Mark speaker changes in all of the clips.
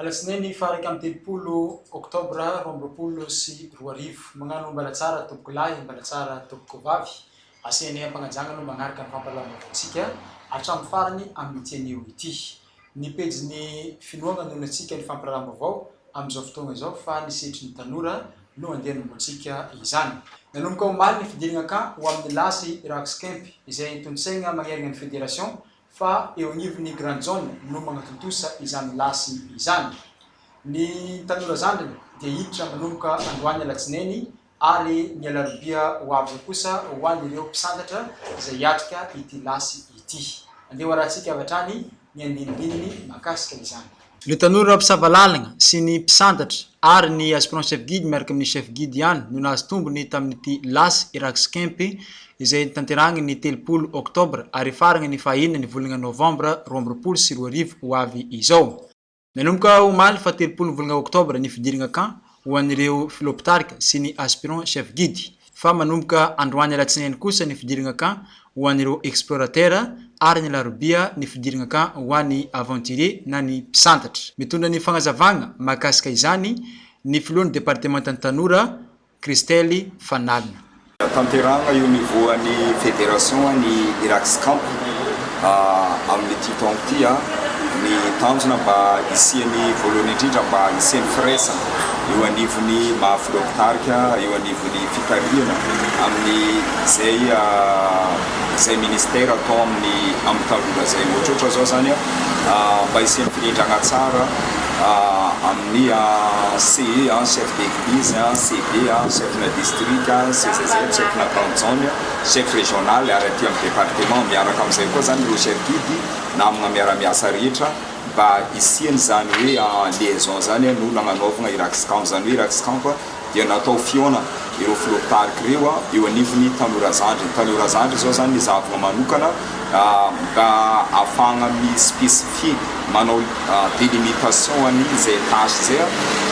Speaker 1: Alasinainy faraka amin'ny 30 Octobre 2022 magnano mbalatsara tompoko lahy mbalatsara tompoko vavy asiany ampanajanga no magnaraka ny fampalamavatsika hatramin'ny farany amin'ny tianio ity ny pejiny finoana noho antsika ny fampalamavao amin'izao fotoana izao fa ny setry ny tanora no andeha nomboantsika izany nanomboka omaly ny fidirana ka ho amin'ny lasy Hyrax Camp izay tontsaigna manerana ny fédération fa eo agnivon'ny grande zone no magnatontosa izany lasy izany ny tanora zandriny dia hiditra manomboka androany alatsinainy ary ny alarobia ho avy kosa ho an'ireo mpisantatra izay hiatrika ity lasy ity andeha arahantsika avy hatrany ny andinindininy makasika izany le tanora mpisavalалana sy ny mpisantatra ary ny aspirant chef guide miaraka amin'ny chef guide ihany no nahazo tombony tamin'ity lasy Hyrax Camp izay tanterahany ny 30 Octobre ary faragna ny fahaenina ny volana Novembre 2022 ho avy izao. Nanomboka omaly fa 30 volana Octobre ny fidirana kan ho an'ireo filoha mpitarika sy ny aspirant chef guide fa manomboka androany alatsinainy kosa ny fidirana kan ho an'ireo explorateur ary ny alarobia ny fidirana kan ho an'ny aventurier na ny mpisantatra mitondra ny fanazavana makasika izany ny filohan'ny départementan'ny tanora Kristely fanamiana
Speaker 2: tanteranga io niveau any fédération ny Hyrax Camp amin'ny titon ty ny tanjona mba isiany voalohany indrindra mba isiany firaisana eo anivony mahafiloha mpitarika eo anivony fitariana amin'ny zay ministère atao amin'ny tanora zay ohatrohatra zao zany mba isiany firindrana tsara amin'ny CE chef d'église CD chef na district CCZ chef na grande chef régional ary aty amin'ny département miaraka amin'izay koa zany ireo chef guide na amina miara-miasa rehetra mba isiany zany hoe liaison zany no nagnanaovana Hyrax Camp zany hoe Hyrax Camp dia natao fiona ireo filoha mpitarika reo eo anivony tanora zandry zao zany zavana manokana mba afahagna mispécifie manao délimitation any zay tâche zay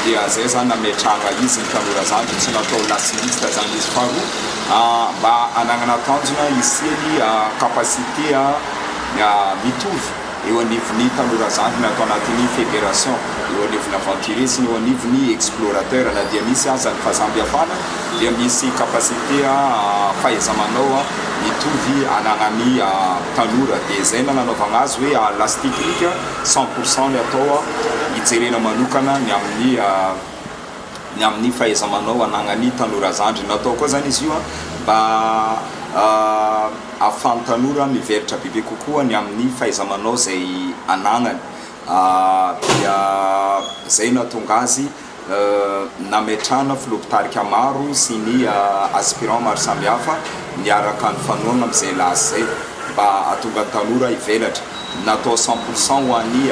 Speaker 2: dia zay zany nametrahana izy ny tanora zandry tsy natao lasiliste zany izy faharoa mba anagnana tanjona isiany capacité mitovy eo anivony tanora zandry natao anatin'ny fédération eo anivony aventurier sy eo anivony explorateur na dia misy azany fahasambiafana dia misy capacité fahaiza-manao mitovy anagnany tanora dia zay nananaovagna azy hoe lasy technique 100% ny atao hijerena manokana ny amin'ny fahaiza-manao anagnany tanora zandry natao koa zany izy io mba ahafahan'ny tanora mivelatra bebe kokoa ny amin'ny fahaiza-manao zay anagnany dia zay natonga azy nametrahana filoha mpitarika maro sy ny aspirant maro samihafa miaraka ny fanoana amin'izay lasy zay mba atonga ny tanora hivelatra natao 100% ho an'ny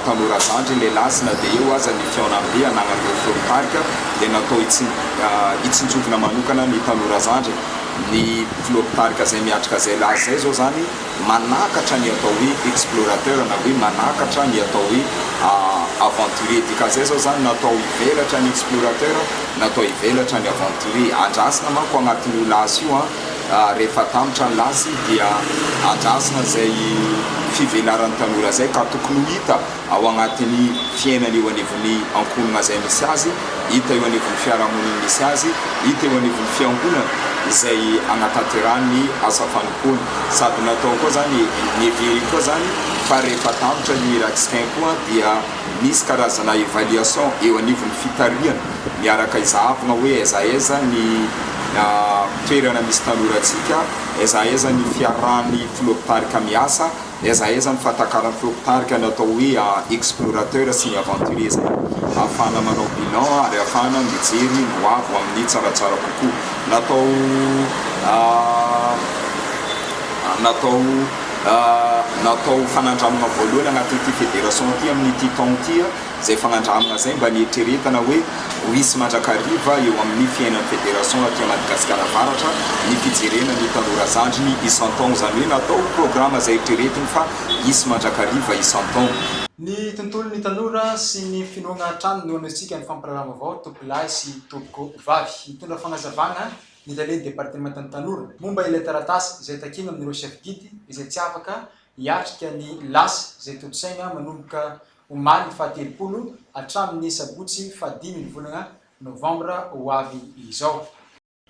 Speaker 2: tanora zandry le lasy na dia eo aza ny fiaonambe anagnan'ireo filoha mpitarika dia natao hitsinjovina manokana ny tanora zandry ny filoha mpitarika zay miatrika zay lasy zay zao zany manakatra ny atao hoe explorateur na hoe manakatra ny atao hoe aventurier dikazay zao zany natao hivelatra ny explorateur natao hivelatra ny aventurier andrasina manko agnatin'io lasy io rehefa tamitra ny lasy dia andrasina zay fivelaran'ny tanora zay ka tokony hita ao agnatin'ny fiainany eo anivony ankonona zay misy azy hita eo anivony fiarahamoniny misy azy hita eo anivony fiangonana izay agnatanterahany asa fanompoana sady natao koa zany nievery koa zany fa rehefa tamitra ny Hyrax Camp koa dia misy karazana évaluation eo anivony fitariana miaraka izahavana hoe aiza ny toerana misy tanoratsika aiza ny fiarahan'ny filoha mpitarika miasa aiza ny fatakaran'ny filoha mpitarika natao hoe explorateur sy ny aventurier zay ahafahana manao bilan ary ahafahana mijery noavo amin'ny tsaratsara kokoa natao fanandramana voalohany agnatin'ity fédération ty amin'ny titon ty zay fanandramana zay mba nietreretana hoe hoisy mandrakariva eo amin'ny fiainan'ny fédération aty Madagasikara avaratra ny fijerena ny tanora zandriny isan-taogno zany hoe natao programme zay etreretiny fa isy mandrakariva isan-taogno
Speaker 1: ny tontolon'ny tanora sy ny finoana trano no antsika ny fampirarama avao tompoko lahy sy tompoko vavy mitondra fanazavana ny talen'ny départementan'ny tanora momba ilay taratasy izay takiana amin'ireo chef guide izay tsy afaka hiatrika ny lasy izay tontsaigna manomboka omaly fatelopolo hatramin'ny sabotsy fadimy ny volana novambra ho avy izao.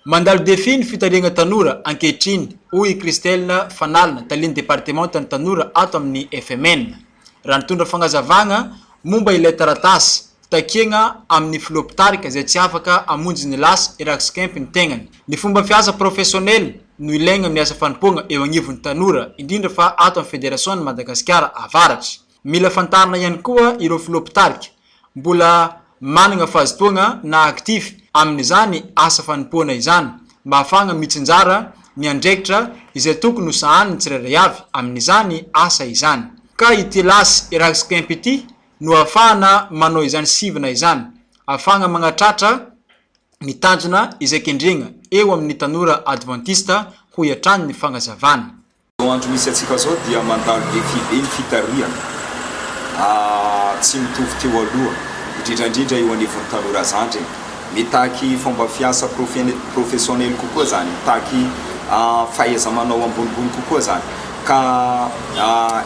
Speaker 1: Mandalo défi ny fitariana tanora ankehitriny hoy Christelle Fanalina taliany départementan'ny tanora ato amin'ny FMN. Raha nitondra fanazavana momba ilay taratasy takiana amin'ny filoha mpitarika izay tsy afaka hamonjy ny lasy Hyrax Camp ny tegnany. Ny fomba fiasa professionnel no ilaigna amin'ny asa fanompoana eo agnivon'ny tanora indrindra fa ato amin'ny Fédération Madagasikara avaratra. Mila fantarina ihany koa ireo filoha mpitarika mbola manana fahazotoana na aktif amin'izany asa fanompoana izany mba ahafahana mitsinjara ny andraikitra izay tokony ho sahaniny tsirairay avy amin'izany asa izany. Ka ity lasy Hyrax Camp ity no ahafahana manao izany sivana izany, ahafahana magnatratra ny tanjona izay kendrena eo amin'ny tanora adventista ho hiatrany ny fanazavana.
Speaker 2: Andro misy atsika zao dia mandalo défi be ny fitariana tsy mitovy teo aloha indrindrandrindra eo anivon'ny tanora zandry mitaky fomba fiasa professionnel kokoa zany, mitaky fahaiza manao ambonimbony kokoa zany ka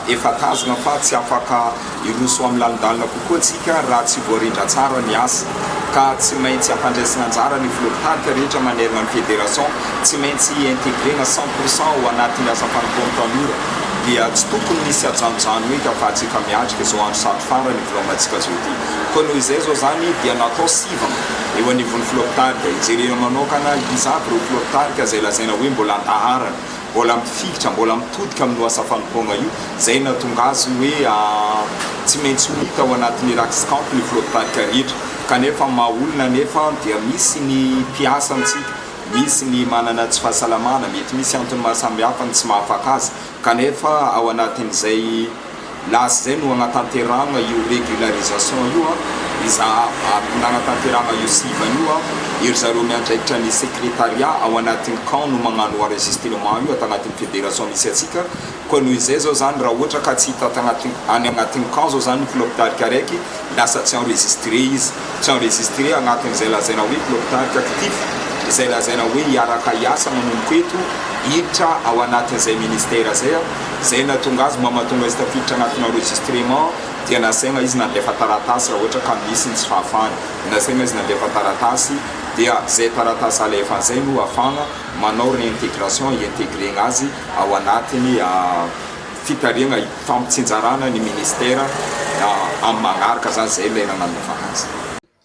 Speaker 2: efa tazana fa tsy afaka iroso amin'ny lalindalina kokoa tsika raha tsy voarindra tsara ny asa ka tsy maintsy ampandraisana anjara ny filoha mpitarika rehetra manerana ny fédération, tsy maintsy intégrena 100% ho anatin'ny asa fanompoana tanora dia tsy tokony misy ajanojano hoe kafatsika miatrika zao andro sato farany filomatsika zao ty. Koa noho izay zao zany dia natao sivana eo anivon'ny filoha mpitarika ijerena manokana izavy ireo filoha mpitarika izay lazaina hoe mbola andaharana, mbola mifikitra, mbola mitodika amin'ny asa fanompoana io, zay nahatonga azy hoe tsy maintsy hita ao anatin'ny Hyrax Camp ny filoha mpitarika rehetra. Kanefa maolona nefa dia misy ny mpiasa amintsika, misy ny manana tsy fahasalamana, mety misy antony maro samihafa ny tsy mahafaka azy, kanefa ao anatin'izay lasy zay no anatanterana io régularisation io iza anatanterana io sivana io iry zareo miandraikitra ny secrétariat ao anatin'ny camp no magnano enregistrement io atao anatin'ny fédération misy atsika. Koa noho izay zao zany raha ohatra ka tsy hita any anatin'ny camp zao zany filoha mpitarika araiky lasa tsy enregistré izy, tsy enregistré anatin'izay lazaina hoe filoha mpitarika actif, izay lazaina hoe hiaraka hiasa manomboka eto hiditra ao anatin'izay ministère zay zay nahatonga azy mahatonga izy tafiditra anatin'ny enregistrement dia nasaina izy nandefa taratasy raha ohatra ka misy ny tsy fahafahany, nasaina izy nandefa taratasy dia zay taratasy alefa zay no ahafahana manao réintégration intégrena azy ao anatin'ny fitariana fampitsinjarana ny ministère amin'ny magnaraka zany zay ilay nananofana azy.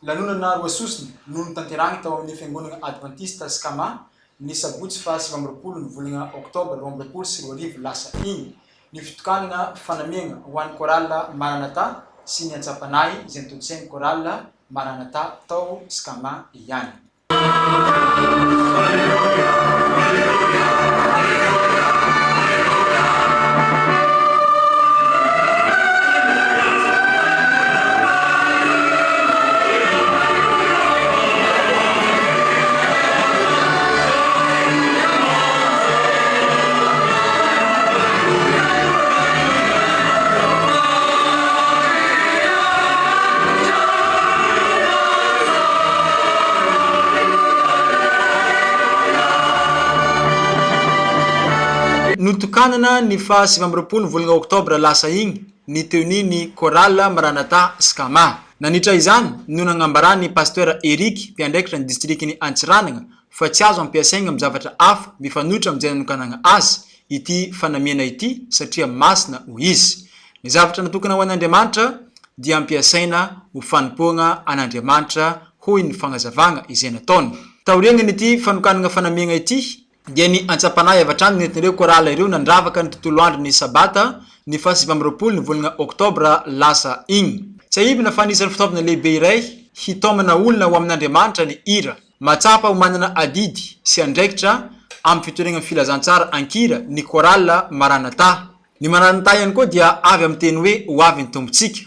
Speaker 1: Lanonana roa sosiny no nitanterahana tao amin'ny fiangonana adventista SCAMA ny sabotsy fa 20 ny volana Octobre 2024 lasa iny ny fitokanana fanamiana ho an'ny Choral Maranatha sy ny antsampanahy izay nitoditsain'ny Choral Maranatha tao SCAMA ihany. Notokanana ny fa 20 volana Octobre lasa igny ny teoni ny Choral Maranatha SCAMA. Nanitra izany no nagnambarany pasteur Eric mpiandraikitra ny distrikiny Antsiranana fa tsy azo ampiasaigna amin'ny zavatra hafa mifanohitra amin'ny nokanana azy ity fanamiana ity satria masina ho izy. Ny zavatra natokana ho an'Andriamanitra dia ampiasaina ho fanompoana an'Andriamanitra hoy ny fanazavana izay nataony. Taoriana ity fanokanana fanamiana ity dia ny antsampanahy avatrany nentin'ireo choral ireo nandravaka ny tontolo andro ny sabata ny fa 20 ny volana Octobre lasa igny. Tsy ahibina fa anisan'ny fitaovana lehibe iray hitomana olona ho amin'Andriamanitra ny hira, matsapa ho manana adidy sy andraikitra amin'ny fitorenana filazantsara ankira ny Choral Maranatha. Ny Maranatha ihany koa dia avy amin'ny teny hoe ho avy ny tombotsika,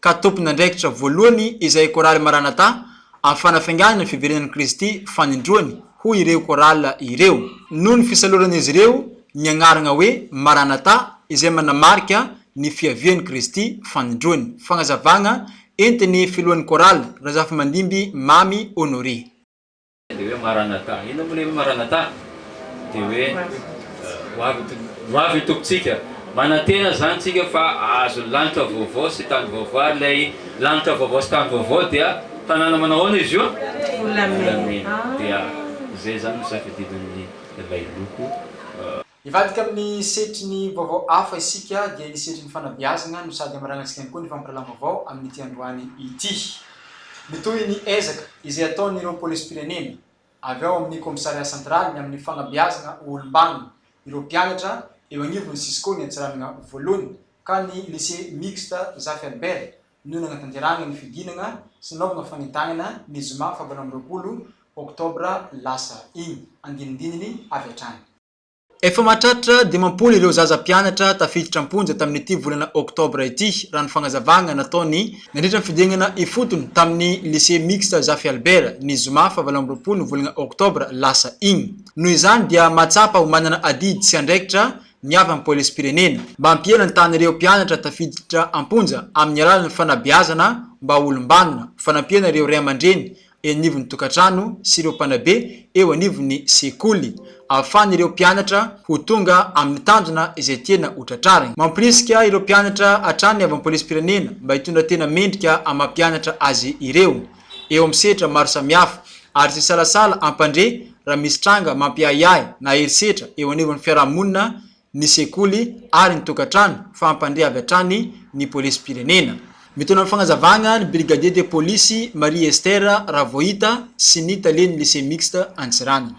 Speaker 1: ka tompony andraikitra voalohany izay Choral Maranatha amin'ny fanafainganana ny fiverenan'i Kristy fanindroany ho ireo choral ireo. Noho ny fisaloran'izy ireo ny agnarana hoe Maranatha izay manamarika ny fiavian'i Kristy fanindroany. Fanazavana entiny filohan'ny choral Razafy Mandimby Mamy Honoré.
Speaker 3: Dia hoe Maranatha, ino mo le Maranatha? Dia hoe ho avy tombotsika, manantena zany tsika fa azo lanitra vaovao sy tany vaovao lay lanitra vaovao sy tany vaovao dia tanàna manahoana izy io volamena dia zay zany misafidin'ny ilay loko
Speaker 1: ivadika amin'ny setriny vaovao hafa isika dia ny setriny fanabeazana no sady amaragnantsika ihany koa ny fampilalama vaovao amin'ny ity androany ity mitohy ny ezaka izay ataon'ireo polisim-pirenena avy ao amin'ny komisaria central ny amin'ny fanabeazana olombanina ireo mpianatra eo agnivony sisiko ny antsiranana voalohany ka ny lycée mixte Zafy Albert no nagnatanterana ny fidinana sy naovana fanentanana ny zoma fahavalo amby roapolo Octobre lasa igny andinindininy avy hatrany. Efa mahatratra dimampolo ireo zaza mpianatra tafiditra amponja tamin'ity volana Octobre ity raha ny fanazavana nataon'ny nandritra ny fidinana ifotony tamin'ny lycée mixte Zafy Albert ny zoma fahavalo amby roapolo volana Octobre lasa igny. Noho izany dia matsapa ho manana adidy tsy andraikitra ny avy amin'ny polisim-pirenena mba hampiela ny tan'ireo mpianatra tafiditra amponja amin'ny alalan'ny fanabeazana mba olombanina fanampiana ireo ray aman-dreny eo anivon'ny tokatrano sy ireo mpanabe eo anivon'ny sekoly ahafahan'ireo mpianatra ho tonga amin'ny tanjona izay tena hotratrarina. Mampirisika ireo mpianatra hatrany avy amin'ny polisim-pirenena mba hitondra tena mendrika amam-pianatra azy ireo eo amin'ny setra maro samihafa ary sy salasala ampandre raha misy tranga mampiahiahy na herisetra eo anivon'ny fiarahamonina ny sekoly ary ny tokatrano fa ampandre avy hatrany ny polisim-pirenena. Mitondra ny fanazavana ny brigadier de police Marie Esther Ravohita sy ny taleny lycée mixte Antsirana.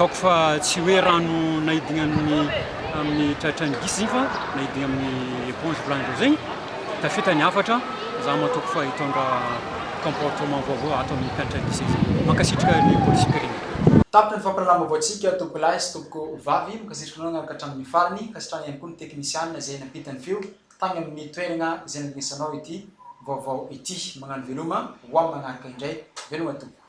Speaker 4: Ataoko fa tsy hoe rano nahidigna amin'ny tratrany gisy fa nahidigna amin'ny éponge blanche zegny tafitany hafatra za mataoko fa hitondra comportement vaovao ataon'ny mpianatra gisy zegny mankasitrika ny polisim-pirenena.
Speaker 1: Tapitra ny fampilalama vaoantsika tompoko lahy sy tompoko vavy mikasitrika anao anaraka hatramin'ny farany kasitrana ihany koa ny teknisiana izay nampitany feo tany amin'ny toerana izay nanesanao ity vaovao ity magnano veloma ho amin'ny manaraka indray veloma tompoko.